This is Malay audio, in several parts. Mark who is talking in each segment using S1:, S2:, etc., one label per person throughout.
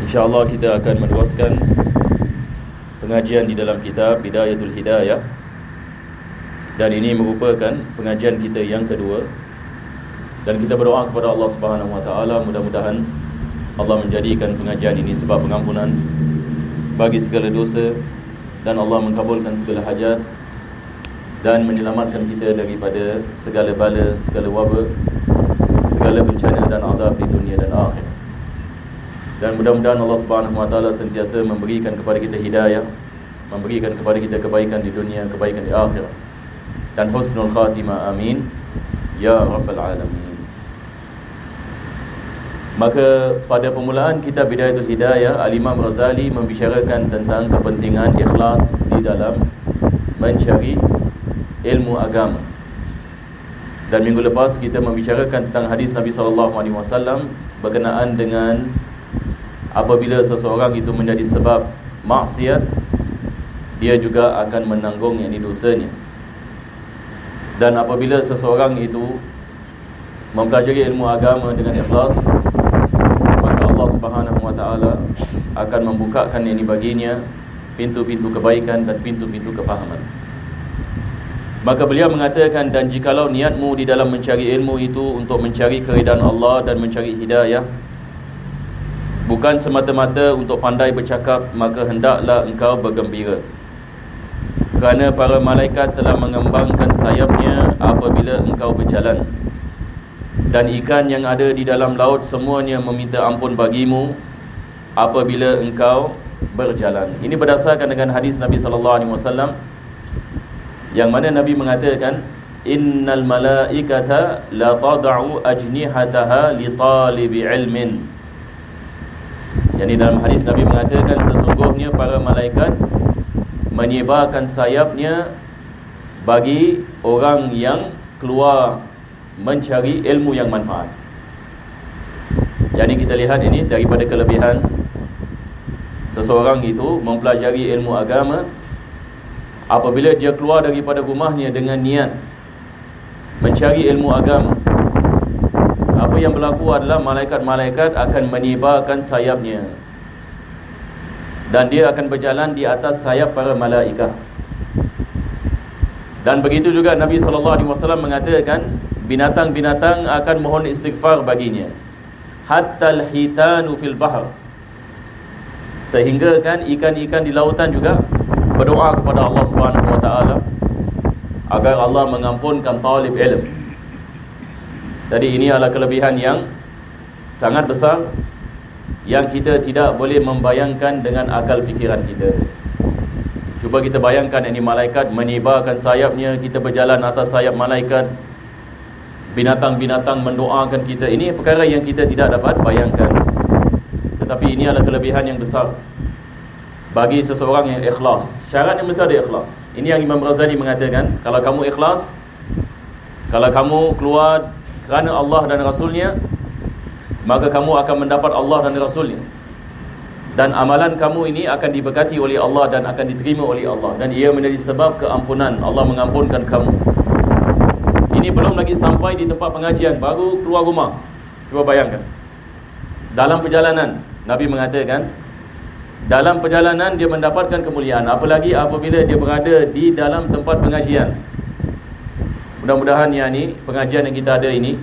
S1: InsyaAllah kita akan meneruskan pengajian di dalam kitab Bidayatul Hidayah. Dan ini merupakan pengajian kita yang kedua. Dan kita berdoa kepada Allah Subhanahu Wa Taala, mudah-mudahan Allah menjadikan pengajian ini sebab pengampunan bagi segala dosa, dan Allah mengabulkan segala hajat dan menyelamatkan kita daripada segala bala, segala wabak, segala bencana dan azab di dunia dan akhirat. Dan mudah-mudahan Allah Subhanahu Wa Taala sentiasa memberikan kepada kita hidayah, memberikan kepada kita kebaikan di dunia, kebaikan di akhirat, dan husnul khatimah, amin ya rabbal alamin. Maka pada permulaan kitab Bidayatul Hidayah, Al-Imam Razali membicarakan tentang kepentingan ikhlas di dalam mencari ilmu agama. Dan minggu lepas kita membicarakan tentang hadis Nabi SAW berkenaan dengan apabila seseorang itu menjadi sebab maksiat, dia juga akan menanggung yakni dosanya. Dan apabila seseorang itu mempelajari ilmu agama dengan ikhlas, maka Allah Subhanahu Wa Taala akan membukakan yakni baginya pintu-pintu kebaikan dan pintu-pintu kefahaman. Maka beliau mengatakan, dan jikalau niatmu di dalam mencari ilmu itu untuk mencari keridaan Allah dan mencari hidayah, bukan semata-mata untuk pandai bercakap, maka hendaklah engkau bergembira, kerana para malaikat telah mengembangkan sayapnya apabila engkau berjalan, dan ikan yang ada di dalam laut semuanya meminta ampun bagimu apabila engkau berjalan. Ini berdasarkan dengan hadis Nabi SAW, yang mana Nabi mengatakan, innal malaikata la tad'u ajnihataha li talibi ilmin. Yang dalam hadis Nabi mengatakan, sesungguhnya para malaikat menyebarkan sayapnya bagi orang yang keluar mencari ilmu yang manfaat. Jadi kita lihat ini daripada kelebihan seseorang itu mempelajari ilmu agama. Apabila dia keluar daripada rumahnya dengan niat mencari ilmu agama, apa yang berlaku adalah malaikat-malaikat akan menyebarkan sayapnya, dan dia akan berjalan di atas sayap para malaikat. Dan begitu juga Nabi SAW mengatakan, binatang-binatang akan mohon istighfar baginya, hatta al-hitanu fil bahr, sehingga kan ikan-ikan di lautan juga berdoa kepada Allah Subhanahu Wa Taala agar Allah mengampunkan talib ilm. Jadi ini adalah kelebihan yang sangat besar yang kita tidak boleh membayangkan dengan akal fikiran kita. Cuba kita bayangkan, ini malaikat menyebarkan sayapnya, kita berjalan atas sayap malaikat, binatang-binatang mendoakan kita. Ini perkara yang kita tidak dapat bayangkan. Tetapi ini adalah kelebihan yang besar bagi seseorang yang ikhlas. Syarat yang besar dia ikhlas. Ini yang Imam Razali mengatakan, kalau kamu ikhlas, kalau kamu keluar kerana Allah dan Rasulnya, maka kamu akan mendapat Allah dan Rasulnya, dan amalan kamu ini akan diberkati oleh Allah dan akan diterima oleh Allah, dan ia menjadi sebab keampunan. Allah mengampunkan kamu. Ini belum lagi sampai di tempat pengajian, baru keluar rumah. Cuba bayangkan, dalam perjalanan, Nabi mengatakan, dalam perjalanan dia mendapatkan kemuliaan, apalagi apabila dia berada di dalam tempat pengajian. Mudah-mudahan ya ni pengajian yang kita ada ini,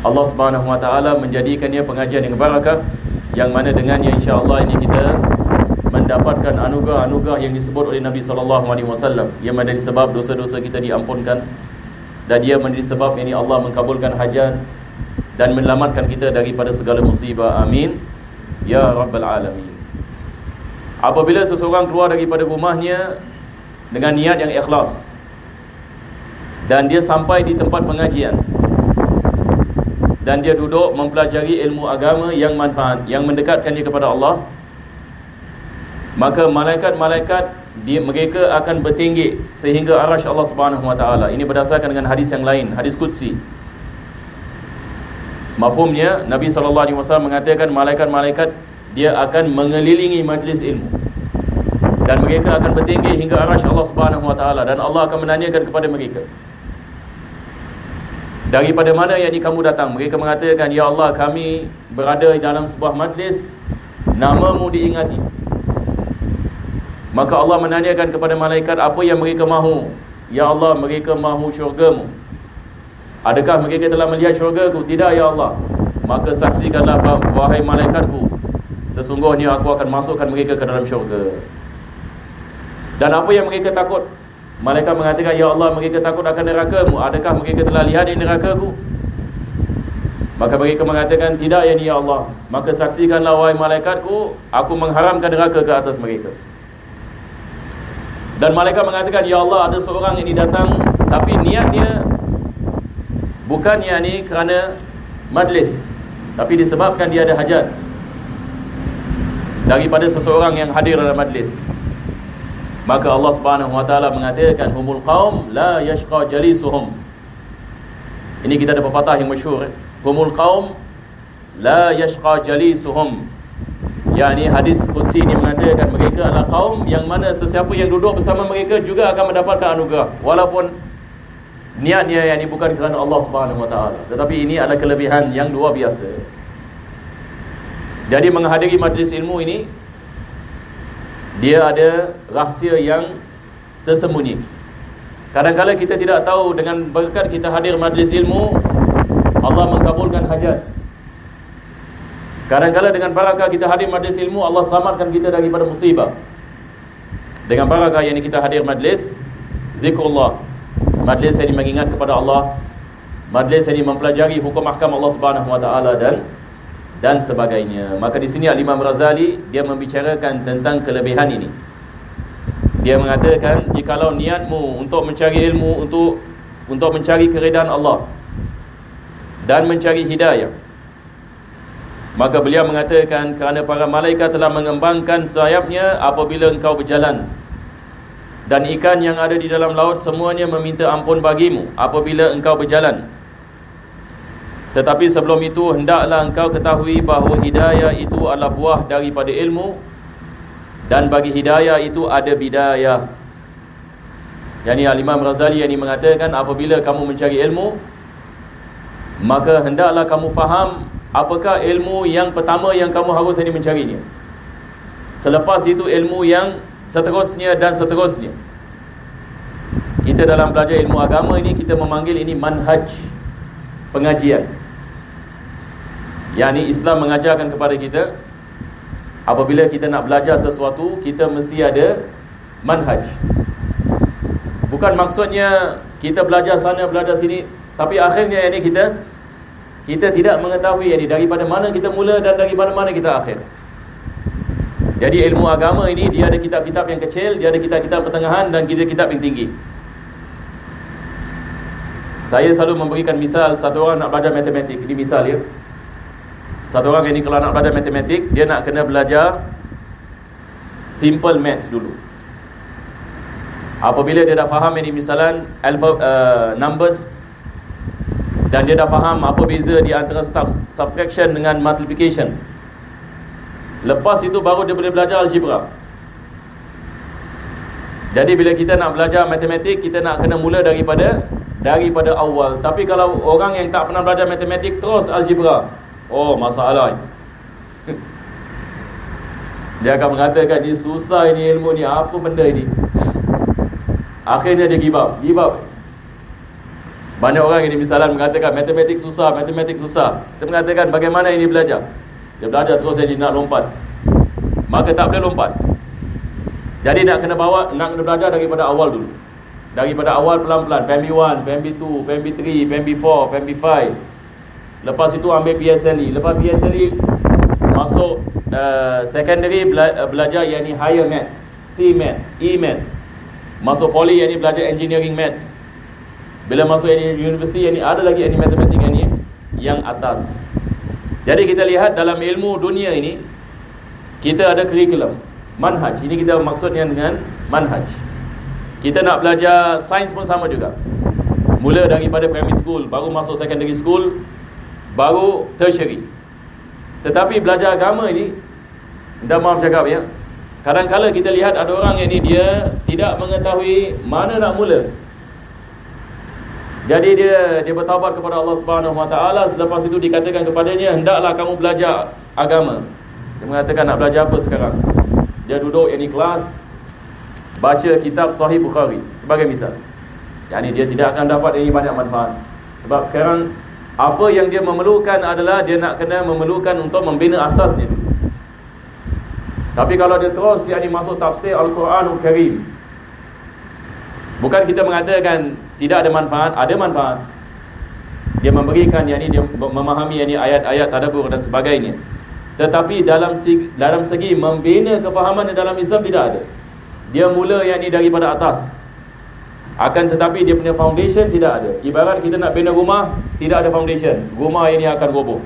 S1: Allah Subhanahu Wa Taala menjadikannya pengajian yang barakah, yang mana dengannya insya-Allah ini kita mendapatkan anugerah-anugerah yang disebut oleh Nabi SAW, yang menjadi sebab dosa-dosa kita diampunkan, dan dia menjadi sebab ini Allah mengkabulkan hajat dan menyelamatkan kita daripada segala musibah, amin ya rabbal alamin. Apabila seseorang keluar daripada rumahnya dengan niat yang ikhlas, dan dia sampai di tempat pengajian, dan dia duduk mempelajari ilmu agama yang manfaat, yang mendekatkan dia kepada Allah, maka malaikat-malaikat mereka akan bertinggi sehingga arasy Allah Subhanahu Wa Taala. Ini berdasarkan dengan hadis yang lain, hadis qudsi. Mafhumnya, Nabi SAW mengatakan malaikat-malaikat dia akan mengelilingi majlis ilmu, dan mereka akan bertinggi hingga arasy Allah Subhanahu Wa Taala, dan Allah akan menanyakan kepada mereka, Daripada mana yang kamu datang? Mereka mengatakan, ya Allah, kami berada dalam sebuah majlis, namamu diingati. Maka Allah menanyakan kepada malaikat, apa yang mereka mahu? Ya Allah, mereka mahu syurgamu. Adakah mereka telah melihat syurgaku? Tidak ya Allah. Maka saksikanlah, wahai malaikatku, sesungguhnya aku akan masukkan mereka ke dalam syurga. Dan apa yang mereka takut? Malaikat mengatakan, ya Allah, mereka takut akan neraka-Mu. Adakah mereka telah lihat di neraka-Ku? Maka mereka mengatakan, tidak ya Allah. Maka saksikanlah, wahai malaikatku, aku mengharamkan neraka ke atas mereka. Dan malaikat mengatakan, ya Allah, ada seorang yang datang, tapi niatnya bukan kerana majlis, tapi disebabkan dia ada hajat daripada seseorang yang hadir dalam majlis. Maka Allah Subhanahu wa taala mengatakan, humul qaum la yashqa jalisuhum. Ini kita ada pepatah yang masyhur, humul qaum la yashqa jalisuhum. Yani hadis qudsi ini mengatakan, mereka adalah kaum yang mana sesiapa yang duduk bersama mereka juga akan mendapatkan anugerah, walaupun niatnya yang bukan kerana Allah Subhanahu wa taala, tetapi ini adalah kelebihan yang luar biasa. Jadi menghadiri majlis ilmu ini, dia ada rahsia yang tersembunyi. Kadang-kadang kita tidak tahu, dengan berkat kita hadir majlis ilmu, Allah mengkabulkan hajat. Kadang-kadang dengan barakah kita hadir majlis ilmu, Allah selamatkan kita daripada musibah. Dengan barakah yang kita hadir majlis zikrullah, majlis yang mengingat kepada Allah, majlis yang mempelajari hukum ahkam Allah Subhanahu wa taala dan sebagainya. Maka di sini Al-Imam Razali dia membicarakan tentang kelebihan ini. Dia mengatakan, jikalau niatmu untuk mencari ilmu, untuk mencari keridaan Allah dan mencari hidayah, maka beliau mengatakan, kerana para malaikat telah mengembangkan sayapnya apabila engkau berjalan, dan ikan yang ada di dalam laut semuanya meminta ampun bagimu apabila engkau berjalan. Tetapi sebelum itu, hendaklah engkau ketahui bahawa hidayah itu adalah buah daripada ilmu, dan bagi hidayah itu ada bidayah. Yani Al-Imam Razali yang mengatakan, apabila kamu mencari ilmu, maka hendaklah kamu faham apakah ilmu yang pertama yang kamu harus mencarinya. Selepas itu ilmu yang seterusnya dan seterusnya. Kita dalam belajar ilmu agama ini, kita memanggil ini manhaj pengajian. Yani Islam mengajarkan kepada kita, apabila kita nak belajar sesuatu, kita mesti ada manhaj. Bukan maksudnya kita belajar sana, belajar sini, tapi akhirnya ini kita tidak mengetahui daripada mana kita mula dan daripada mana kita akhir. Jadi ilmu agama ini, dia ada kitab-kitab yang kecil, dia ada kitab-kitab pertengahan, dan kitab-kitab yang tinggi. Saya selalu memberikan misal, satu orang nak belajar matematik. Ini misal ya. Satu orang ini kalau nak belajar matematik, dia nak kena belajar simple maths dulu. Apabila dia dah faham ini misalan numbers, dan dia dah faham apa beza di antara subtraction dengan multiplication, lepas itu baru dia boleh belajar algebra. Jadi bila kita nak belajar matematik, kita nak kena mula daripada awal. Tapi kalau orang yang tak pernah belajar matematik terus algebra, oh masalah. Dia akan mengatakan, ni susah ini ilmu ni, apa benda ini. Akhirnya dia give up. Banyak orang ini misalan mengatakan matematik susah. Kita mengatakan, bagaimana ini belajar? Dia belajar terus, dia nak lompat, maka tak boleh lompat. Jadi nak kena belajar daripada awal dulu. Daripada awal pelan-pelan, PMB 1, PMB 2, PMB 3, PMB 4, PMB 5. Lepas itu ambil PSLE. Lepas PSLE masuk secondary, belajar yang ni higher maths, C maths, E maths. Masuk poly yang ni belajar engineering maths. Bila masuk universiti yang ni ada lagi yang ni matematik yang atas. Jadi kita lihat dalam ilmu dunia ini, kita ada curriculum, manhaj. Ini kita maksudnya dengan manhaj. Kita nak belajar sains pun sama juga. Mula daripada primary school, baru masuk secondary school, baru tertiary. Tetapi belajar agama ini, minta maaf cakap ya, kadang-kadang kita lihat ada orang yang ni dia tidak mengetahui mana nak mula. Jadi dia bertaubat kepada Allah Subhanahu Wa Taala. Selepas itu dikatakan kepadanya, hendaklah kamu belajar agama. Dia mengatakan, nak belajar apa sekarang? Dia duduk kelas, baca kitab Sahih Bukhari sebagai misal. Yani dia tidak akan dapat ini banyak manfaat. Sebab sekarang apa yang dia memerlukan adalah dia nak kena memerlukan untuk membina asasnya. Tapi kalau dia terus masuk tafsir Al-Quranul Karim, bukan kita mengatakan tidak ada manfaat, ada manfaat. Dia memberikan dia memahami ayat-ayat tadabbur dan sebagainya. Tetapi dalam segi membina kefahaman dalam Islam tidak ada. Dia mula daripada atas. Akan tetapi dia punya foundation tidak ada. Ibarat kita nak bina rumah, tidak ada foundation, rumah ini akan roboh.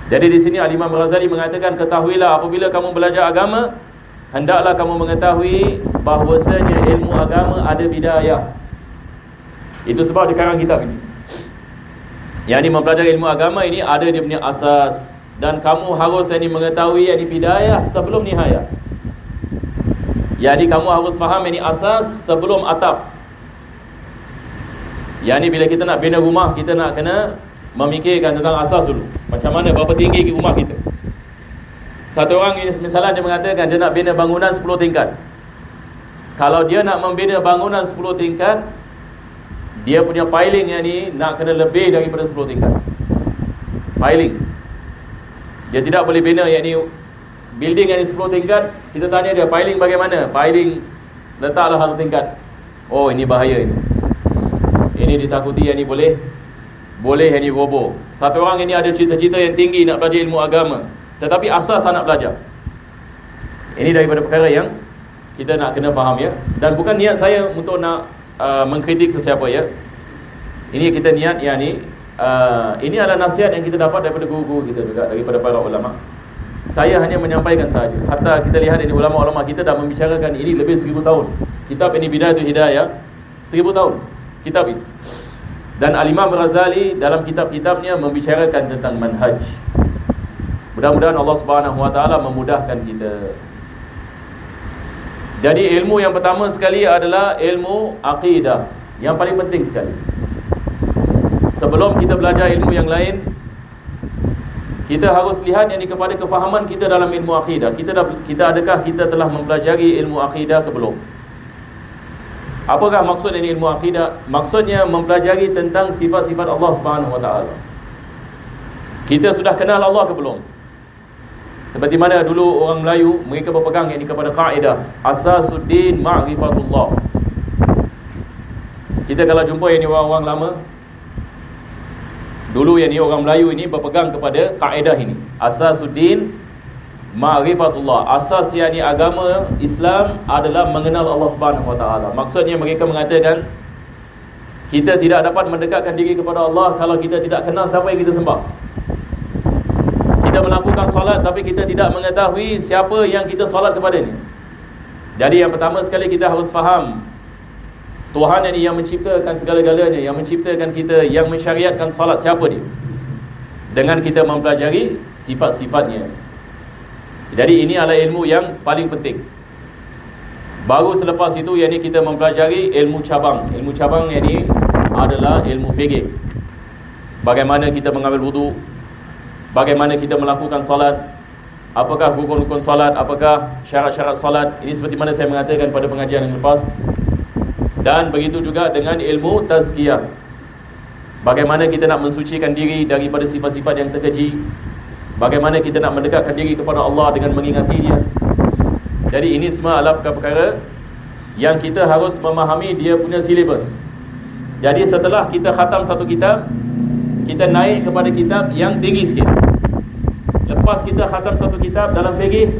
S1: Jadi di sini Al-Imam Ghazali mengatakan, ketahuilah apabila kamu belajar agama, hendaklah kamu mengetahui bahawasanya ilmu agama ada bidayah. Itu sebab dikarang kitab ini. Yang mempelajari ilmu agama ini ada dia punya asas, dan kamu harus mengetahui bidayah sebelum nihayah. Jadi kamu harus faham asas sebelum atap. Bila kita nak bina rumah, kita nak kena memikirkan tentang asas dulu. Macam mana, berapa tinggi rumah kita. Satu orang misalnya dia mengatakan dia nak bina bangunan 10 tingkat. Kalau dia nak membina bangunan 10 tingkat, dia punya piling nak kena lebih daripada 10 tingkat. Piling. Dia tidak boleh bina building 10 tingkat. Kita tanya dia, piling bagaimana? Piling letaklah 1 tingkat. Oh, ini bahaya ini. Ini ditakuti boleh roboh. Satu orang ada cita-cita yang tinggi nak belajar ilmu agama, tetapi asas tak nak belajar. Ini daripada perkara yang kita nak kena faham ya. Dan bukan niat saya untuk nak mengkritik sesiapa ya. Ini kita niat ini adalah nasihat yang kita dapat daripada guru-guru kita juga, daripada para ulama. Saya hanya menyampaikan sahaja. Hatta kita lihat ulama-ulama kita dah membicarakan ini lebih 1000 tahun. Kitab ini Bidayatul Hidayah 1000 tahun kitab ini. Dan Al-Imam Ghazali dalam kitab-kitabnya membicarakan tentang manhaj. Mudah-mudahan Allah Subhanahu Wa Taala memudahkan kita. Jadi ilmu yang pertama sekali adalah ilmu akidah, yang paling penting sekali. Sebelum kita belajar ilmu yang lain, kita harus lihat kepada kefahaman kita dalam ilmu akidah. Adakah kita telah mempelajari ilmu akidah ke belum? Apakah maksud ilmu akidah? Maksudnya mempelajari tentang sifat-sifat Allah Subhanahu Wa Taala. Kita sudah kenal Allah ke belum? Seperti mana dulu orang Melayu, mereka berpegang kepada kaedah Asasuddin Ma'rifatullah. Kita kalau jumpa orang-orang lama, dulu orang Melayu ini berpegang kepada kaedah ini, Asasuddin Ma'rifatullah. Asas agama Islam adalah mengenal Allah Subhanahu Wa Taala. Maksudnya mereka mengatakan kita tidak dapat mendekatkan diri kepada Allah kalau kita tidak kenal siapa yang kita sembah. Kita melakukan solat tapi kita tidak mengetahui siapa yang kita solat kepadanya. Jadi yang pertama sekali kita harus faham Tuhan yang menciptakan segala-galanya, yang menciptakan kita, yang mensyariatkan solat, siapa dia? Dengan kita mempelajari sifat-sifatnya. Jadi ini adalah ilmu yang paling penting. Baru selepas itu kita mempelajari ilmu cabang. Ilmu cabang ini adalah ilmu fiqh. Bagaimana kita mengambil wudu, bagaimana kita melakukan salat, apakah rukun-rukun salat, apakah syarat-syarat salat. Ini seperti mana saya mengatakan pada pengajian yang lepas. Dan begitu juga dengan ilmu tazkiyah. Bagaimana kita nak mensucikan diri daripada sifat-sifat yang terkeji. Bagaimana kita nak mendekatkan diri kepada Allah dengan mengingati Dia. Jadi ini semua adalah perkara-perkara yang kita harus memahami dia punya silibus. Jadi setelah kita khatam satu kitab, kita naik kepada kitab yang tinggi sikit. Lepas kita khatam satu kitab dalam fiqh,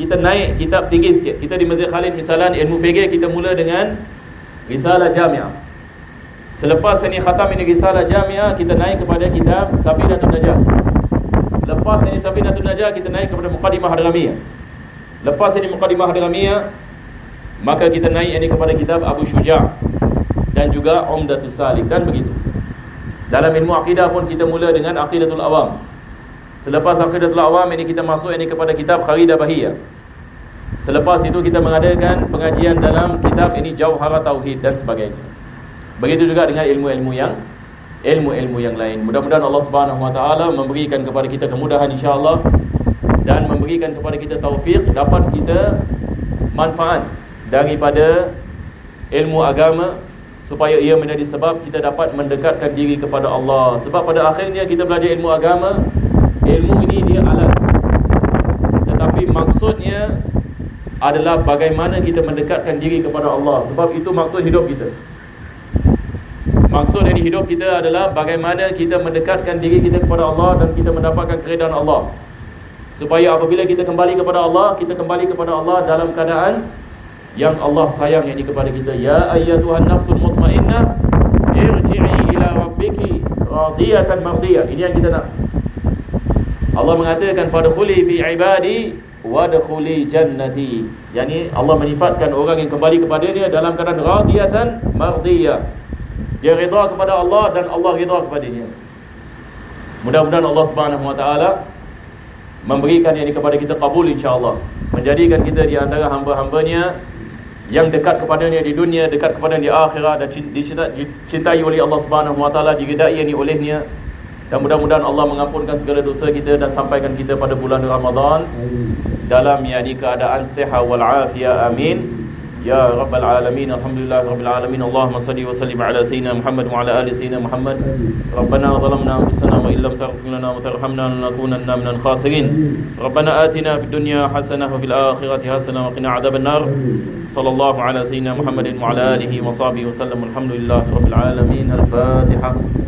S1: kita naik kitab tinggi sikit. Kita di Masjid Khalid misalnya ilmu fiqh, kita mula dengan Risalah Jami'ah. Selepas ini khatam Risalah Jami'ah, kita naik kepada kitab Safinatul Najah. Lepas Safinatul Najah, kita naik kepada Muqaddimah Hadramiyah. Lepas Muqaddimah Hadramiyah, maka kita naik kepada kitab Abu Syuja' dan juga Umdatus Salik, dan begitu. Dalam ilmu akidah pun kita mula dengan Aqidatul Awam. Selepas Aqidatul Awam kita masuk kepada kitab Kharidah Bahiyah. Selepas itu kita mengadakan pengajian dalam kitab Jauharat Tauhid dan sebagainya. Begitu juga dengan ilmu-ilmu yang lain. Mudah-mudahan Allah Subhanahu Wa Taala memberikan kepada kita kemudahan insya-Allah, dan memberikan kepada kita taufik, dapat kita manfaat daripada ilmu agama, supaya ia menjadi sebab kita dapat mendekatkan diri kepada Allah. Sebab pada akhirnya kita belajar ilmu agama, ilmu ini dia alat, tetapi maksudnya adalah bagaimana kita mendekatkan diri kepada Allah. Sebab itu maksud hidup kita. Maksud dari hidup kita adalah bagaimana kita mendekatkan diri kita kepada Allah dan kita mendapatkan keridaan Allah. Supaya apabila kita kembali kepada Allah, kita kembali kepada Allah dalam keadaan yang Allah sayang yakni kepada kita. Ya ayyatuhan nafsul mutmainnah irji'i ila rabbiki radiyatan mardiyah. Ini yang kita nak. Allah mengatakan fadkhuli fi ibadi wadkhuli jannati. Yani Allah menyifatkan orang yang kembali kepada-Nya dalam keadaan radiyatan mardiyah. Dia redha kepada Allah dan Allah redha kepada-Nya. Mudah-mudahan Allah Subhanahu Wa Taala memberikan yang ini kepada kita kabul insya-Allah, menjadikan kita di antara hamba-hamba-Nya yang dekat kepadanya di dunia, dekat kepadanya di akhirat, dan dicintai oleh Allah Subhanahu Wa Taala, diridai olehnya. Dan mudah-mudahan Allah mengampunkan segala dosa kita dan sampaikan kita pada bulan Ramadan dalam yakni keadaan sihat wal afiyah. Amin ya rabbal alamin. Alhamdulillah rabbil alamin. Allahumma salli wa sallim ala sayyidina Muhammad wa ala ali sayyidina Muhammad. Rabbana zalamna anfusana wa illam taghfir lana wa tarhamna lanakunanna minal khasirin. Rabbana atina fid dunya hasanah wa fil akhirati hasanah wa qina adzaban nar. Sallallahu ala sayyidina Muhammadin wa ala alihi wa sahbihi wa sallam. Alhamdulillah rabbil alamin. Al-Fatihah.